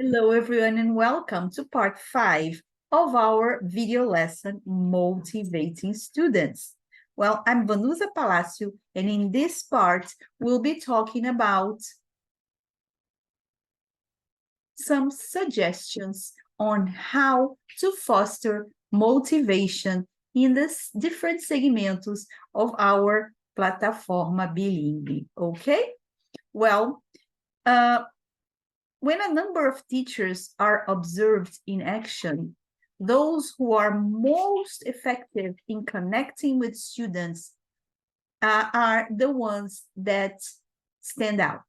Hello, everyone, and welcome to part 5 of our video lesson, Motivating Students. Well, I'm Vanusa Palacio, and in this part, we'll be talking about some suggestions on how to foster motivation in the different segmentos of our plataforma bilingue, okay? Well, when a number of teachers are observed in action, those who are most effective in connecting with students are the ones that stand out.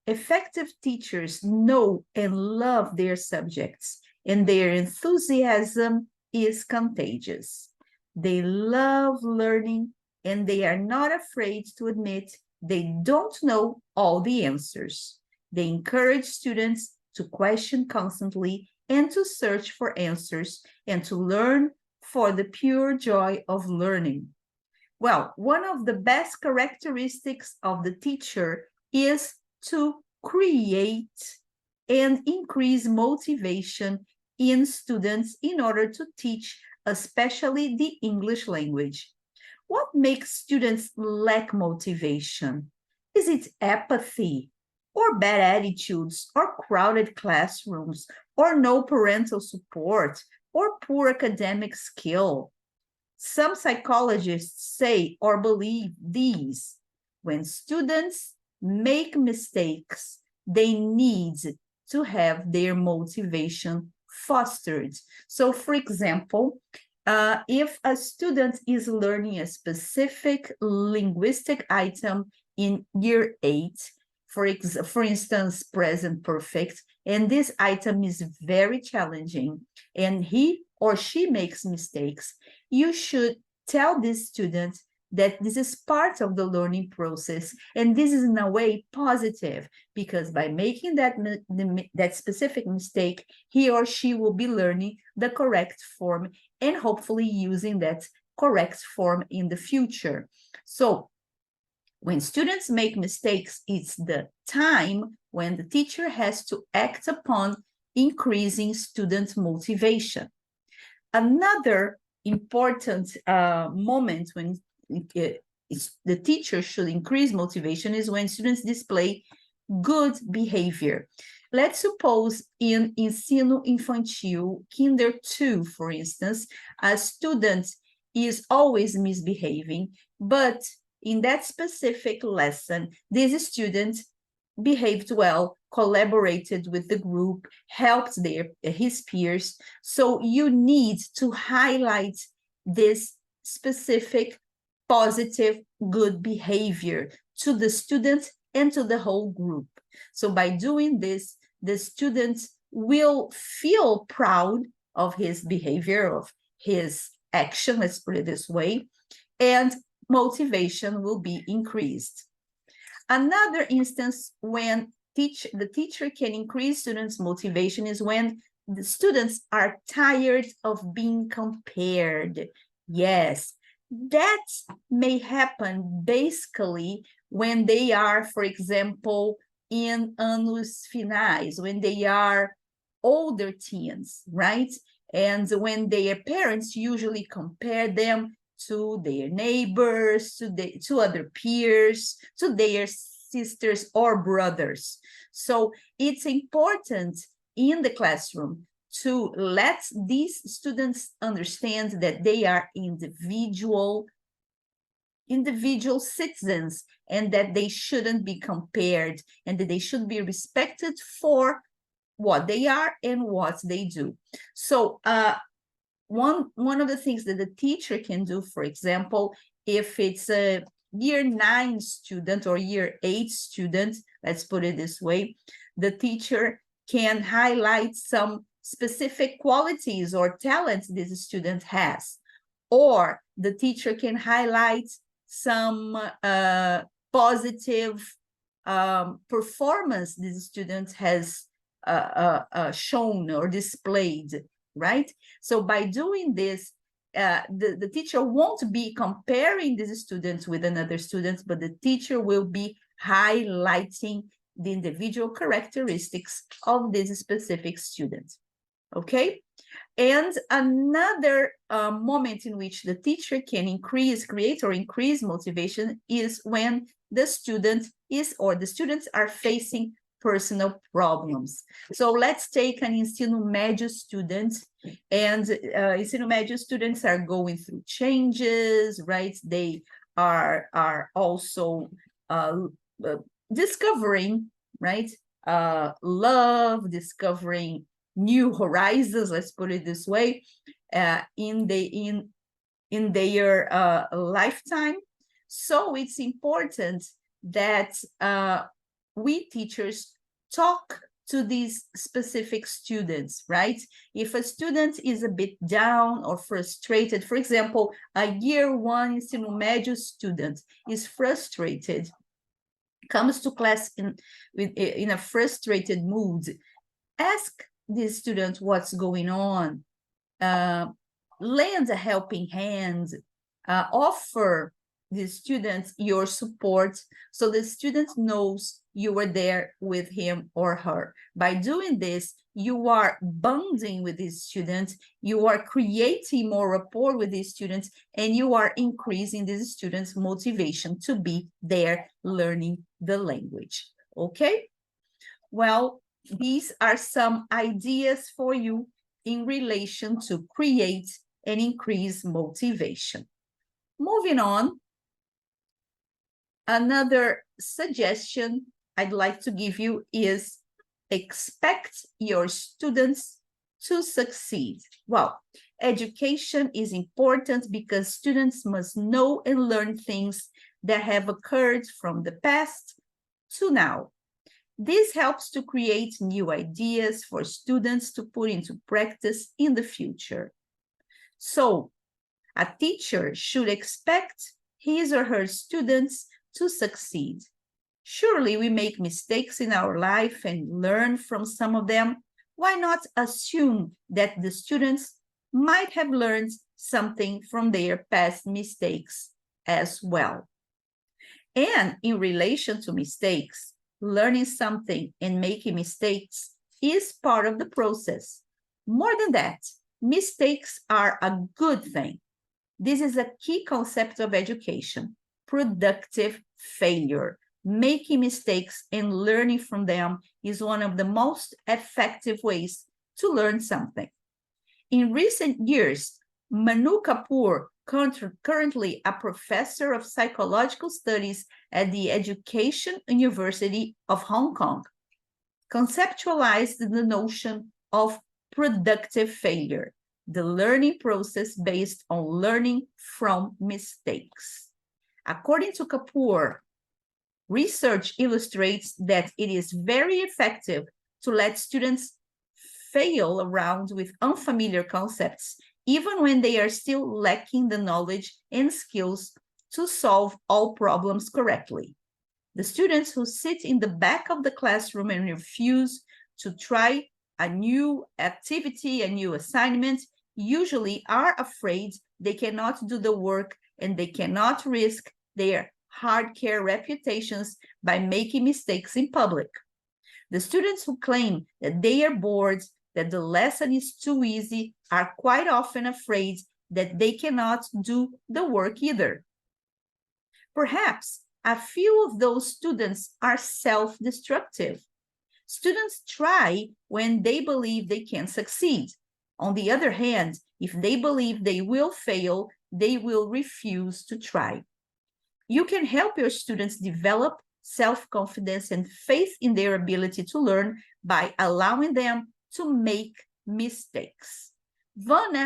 Effective teachers know and love their subjects, and their enthusiasm is contagious. They love learning, and they are not afraid to admit they don't know all the answers. They encourage students to question constantly and to search for answers and to learn for the pure joy of learning. Well, one of the best characteristics of the teacher is to create and increase motivation in students in order to teach, especially the English language. What makes students lack motivation? Is it apathy, or bad attitudes, or crowded classrooms, or no parental support, or poor academic skill? Some psychologists say or believe these. When students make mistakes, they need to have their motivation fostered. So, for example, if a student is learning a specific linguistic item in year 8, for instance, present perfect, and this item is very challenging, and he or she makes mistakes, you should tell this student that this is part of the learning process, and this is in a way positive, because by making that specific mistake, he or she will be learning the correct form and hopefully using that correct form in the future. So when students make mistakes, it's the time when the teacher has to act upon increasing student motivation. Another important moment when the teacher should increase motivation is when students display good behavior. Let's suppose in ensino infantil, kinder 2, for instance, a student is always misbehaving, but in that specific lesson, this student behaved well, collaborated with the group, helped his peers. So you need to highlight this specific positive, good behavior to the student and to the whole group. So by doing this, the student will feel proud of his behavior, of his action, let's put it this way, and motivation will be increased. Another instance when the teacher can increase students' motivation is when the students are tired of being compared. Yes, that may happen basically when they are, for example, in anos finais, when they are older teens, right? And when their parents usually compare them to their neighbors, to other peers, to their sisters or brothers. So it's important in the classroom to let these students understand that they are individual citizens and that they shouldn't be compared and that they should be respected for what they are and what they do. So one of the things that the teacher can do, for example, if it's a year 9 student or year 8 student, let's put it this way, the teacher can highlight some specific qualities or talents this student has, or the teacher can highlight some positive performance this student has shown or displayed, right? So by doing this, the teacher won't be comparing these students with another students, but the teacher will be highlighting the individual characteristics of this specific student. Okay? And another moment in which the teacher can create or increase motivation is when the student is or the students are facing personal problems. So let's take an ensino médio student, and ensino médio students are going through changes, right? They are also discovering, right? Love, discovering new horizons, let's put it this way, in their lifetime. So it's important that we teachers talk to these specific students, right? If a student is a bit down or frustrated, for example, a year one ensino médio student is frustrated, comes to class in a frustrated mood, ask the student what's going on, lend a helping hand, offer the student your support so the student knows you are there with him or her. By doing this, you are bonding with these students, you are creating more rapport with these students, and you are increasing these students' motivation to be there learning the language. Okay? Well, these are some ideas for you in relation to create and increase motivation. Moving on, another suggestion I'd like to give you is expect your students to succeed. Well, education is important because students must know and learn things that have occurred from the past to now. This helps to create new ideas for students to put into practice in the future. So, a teacher should expect his or her students to succeed. Surely we make mistakes in our life and learn from some of them. Why not assume that the students might have learned something from their past mistakes as well? And in relation to mistakes, learning something and making mistakes is part of the process. More than that, mistakes are a good thing. This is a key concept of education, productive failure. Making mistakes and learning from them is one of the most effective ways to learn something. In recent years, Manu Kapoor, currently a professor of psychological studies at the Education University of Hong Kong, conceptualized the notion of productive failure, the learning process based on learning from mistakes. According to Kapoor, research illustrates that it is very effective to let students fail around with unfamiliar concepts, even when they are still lacking the knowledge and skills to solve all problems correctly. The students who sit in the back of the classroom and refuse to try a new activity, a new assignment, usually are afraid they cannot do the work and they cannot risk their hard care reputations by making mistakes in public. The students who claim that they are bored, that the lesson is too easy, are quite often afraid that they cannot do the work either. Perhaps a few of those students are self-destructive. Students try when they believe they can succeed. On the other hand, if they believe they will fail, they will refuse to try. You can help your students develop self-confidence and faith in their ability to learn by allowing them to make mistakes. Von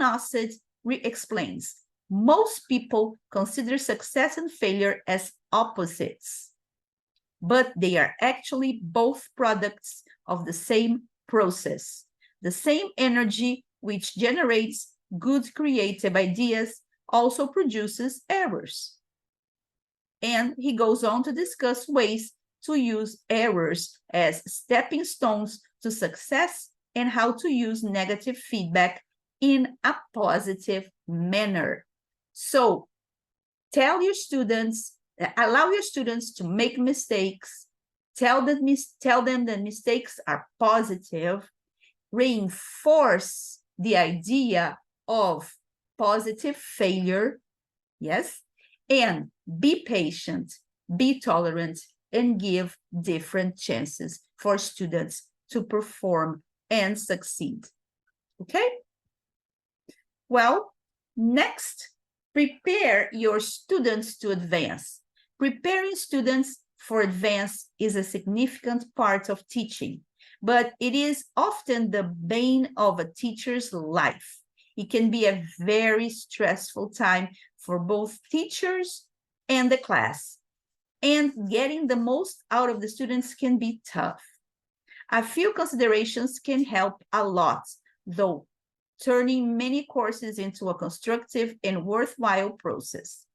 Ossett explains, most people consider success and failure as opposites, but they are actually both products of the same process. The same energy which generates good creative ideas also produces errors. And he goes on to discuss ways to use errors as stepping stones to success and how to use negative feedback in a positive manner. So tell your students, allow your students to make mistakes, Tell them that mistakes are positive, reinforce the idea of positive failure, yes, and be patient, be tolerant, and give different chances for students to perform and succeed. Okay? Well, next, prepare your students to advance. Preparing students for advance is a significant part of teaching, but it is often the bane of a teacher's life. It can be a very stressful time for both teachers and the class, and getting the most out of the students can be tough. A few considerations can help a lot, though, turning many courses into a constructive and worthwhile process.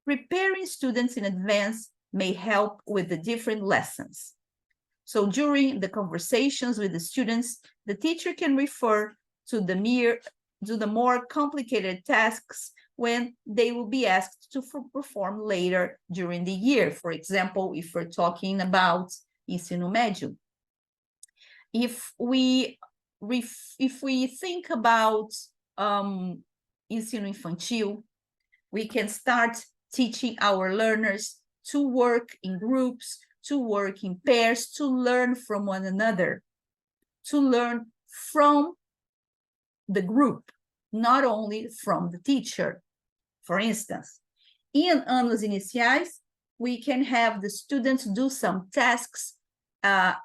Preparing students in advance may help with the different lessons. So during the conversations with the students, the teacher can refer to the more complicated tasks when they will be asked to perform later during the year. For example, if we're talking about ensino médio. If we think about ensino infantil, we can start teaching our learners to work in groups, to work in pairs, to learn from one another, to learn from the group, not only from the teacher. For instance, in anos iniciais, we can have the students do some tasks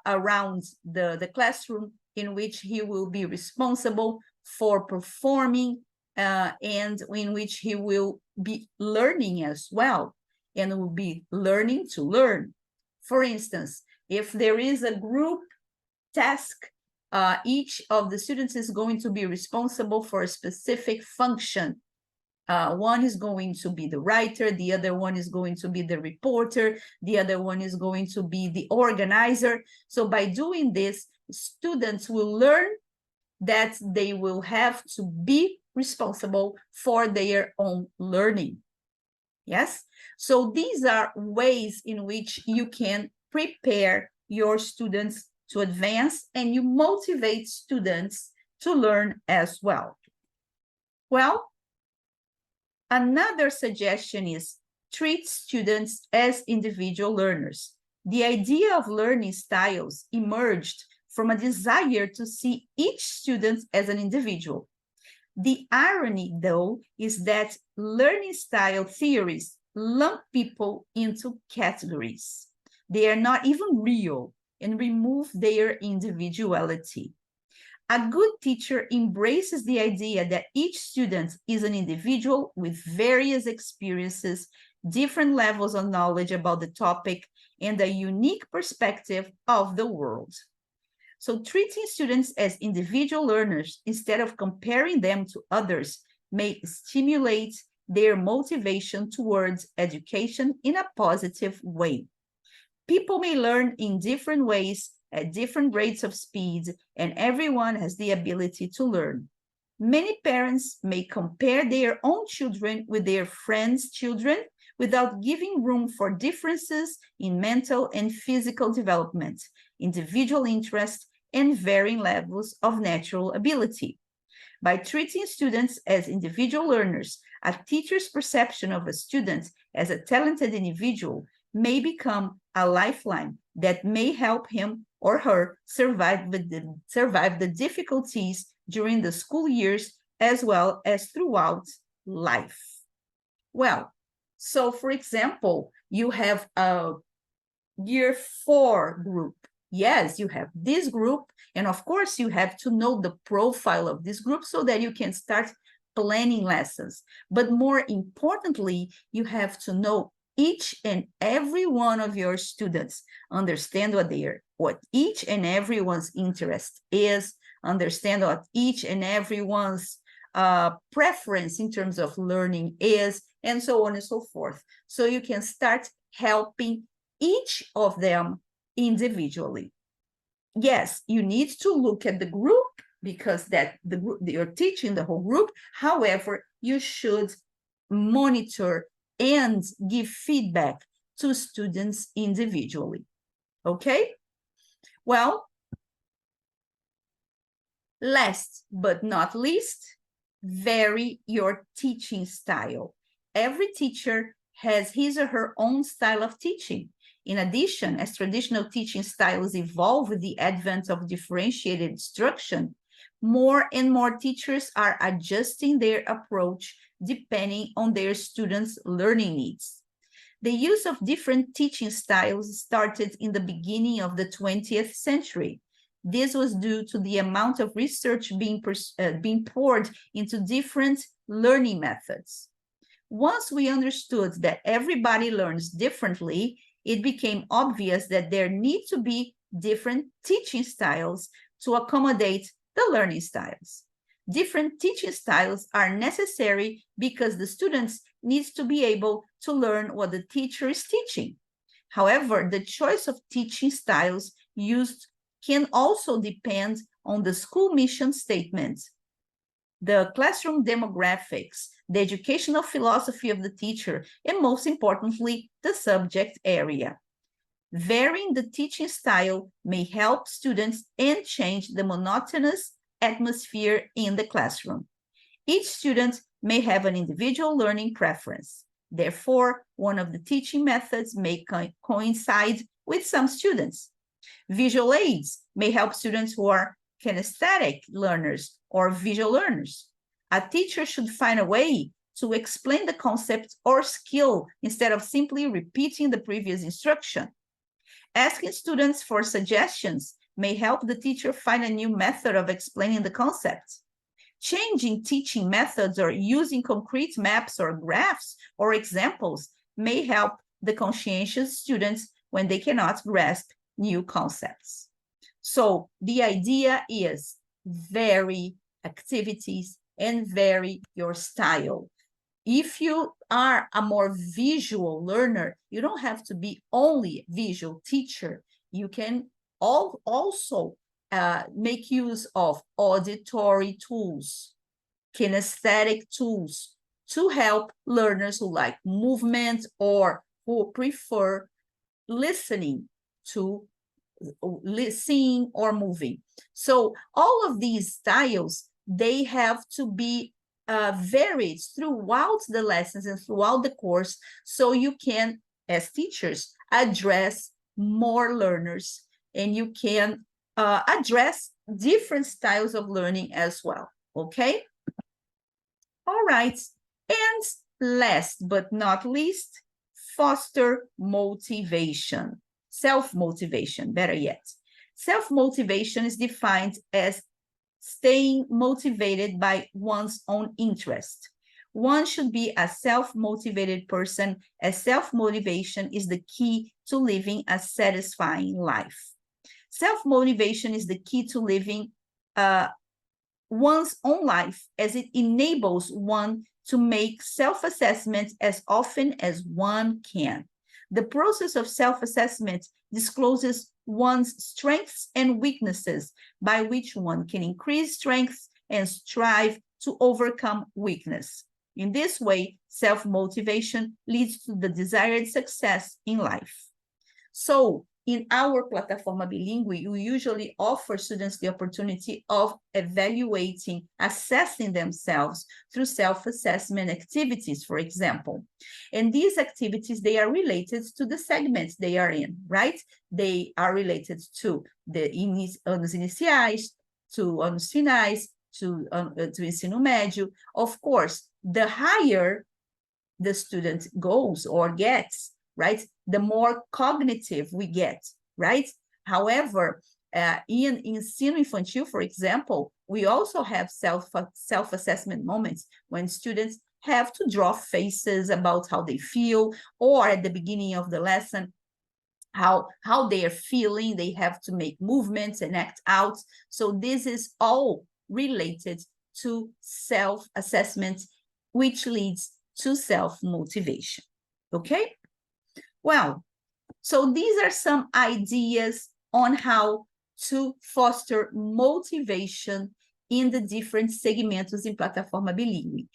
around the classroom in which he will be responsible for performing and in which he will be learning as well, and will be learning to learn. For instance, if there is a group task, each of the students is going to be responsible for a specific function. One is going to be the writer, the other one is going to be the reporter, the other one is going to be the organizer. So by doing this, students will learn that they will have to be responsible for their own learning. Yes? So these are ways in which you can prepare your students to advance, and you motivate students to learn as well. Well, another suggestion is treat students as individual learners. The idea of learning styles emerged from a desire to see each student as an individual. The irony, though, is that learning style theories lump people into categories. They are not even real and remove their individuality. A good teacher embraces the idea that each student is an individual with various experiences, different levels of knowledge about the topic, and a unique perspective of the world. So treating students as individual learners instead of comparing them to others may stimulate their motivation towards education in a positive way. People may learn in different ways at different rates of speed, and everyone has the ability to learn. Many parents may compare their own children with their friends' children without giving room for differences in mental and physical development, individual interest, and varying levels of natural ability. By treating students as individual learners, a teacher's perception of a student as a talented individual may become a lifeline that may help him or her survive the difficulties during the school years as well as throughout life. Well, so for example, you have a year 4 group. Yes, you have this group, and of course you have to know the profile of this group so that you can start planning lessons. But more importantly, you have to know each and every one of your students, understand what each and everyone's interest is, understand what each and everyone's preference in terms of learning is, and so on and so forth. So you can start helping each of them individually. Yes, you need to look at the group because the group you're teaching the whole group. However, you should monitor and give feedback to students individually. Okay? Well, last but not least, vary your teaching style. Every teacher has his or her own style of teaching. In addition, as traditional teaching styles evolve with the advent of differentiated instruction, more and more teachers are adjusting their approach depending on their students' learning needs. The use of different teaching styles started in the beginning of the 20th century. This was due to the amount of research being poured into different learning methods. Once we understood that everybody learns differently, it became obvious that there need to be different teaching styles to accommodate the learning styles. Different teaching styles are necessary because the students need to be able to learn what the teacher is teaching. However, the choice of teaching styles used can also depend on the school mission statement, the classroom demographics, the educational philosophy of the teacher, and most importantly, the subject area. Varying the teaching style may help students and change the monotonous atmosphere in the classroom. Each student may have an individual learning preference. Therefore, one of the teaching methods may coincide with some students. Visual aids may help students who are kinesthetic learners or visual learners. A teacher should find a way to explain the concept or skill instead of simply repeating the previous instruction. Asking students for suggestions may help the teacher find a new method of explaining the concept. Changing teaching methods or using concrete maps or graphs or examples may help the conscientious students when they cannot grasp new concepts. So the idea is vary activities and vary your style. If you are a more visual learner, you don't have to be only a visual teacher. You can also make use of auditory tools, kinesthetic tools to help learners who like movement or who prefer listening to seeing or moving. So all of these styles, they have to be varied throughout the lessons and throughout the course, so you can, as teachers, address more learners and you can address different styles of learning as well, okay? All right, and last but not least, foster motivation. Self-motivation, better yet. Self-motivation is defined as staying motivated by one's own interest. One should be a self-motivated person, as self-motivation is the key to living a satisfying life. Self-motivation is the key to living one's own life, as it enables one to make self-assessment as often as one can. The process of self-assessment discloses one's strengths and weaknesses, by which one can increase strengths and strive to overcome weakness. In this way, self-motivation leads to the desired success in life. So, in our Plataforma Bilingüe, we usually offer students the opportunity of evaluating, assessing themselves through self-assessment activities, for example. And these activities, they are related to the segments they are in, right? They are related to the anos iniciais, to anos finais, to ensino médio. Of course, the higher the student goes or gets, right, the more cognitive we get, right? However, in ensino infantil, for example, we also have self-assessment moments when students have to draw faces about how they feel, or at the beginning of the lesson, how they are feeling. They have to make movements and act out. So this is all related to self-assessment, which leads to self-motivation, okay? Well, so these are some ideas on how to foster motivation in the different segmentos in Plataforma Bilingüe.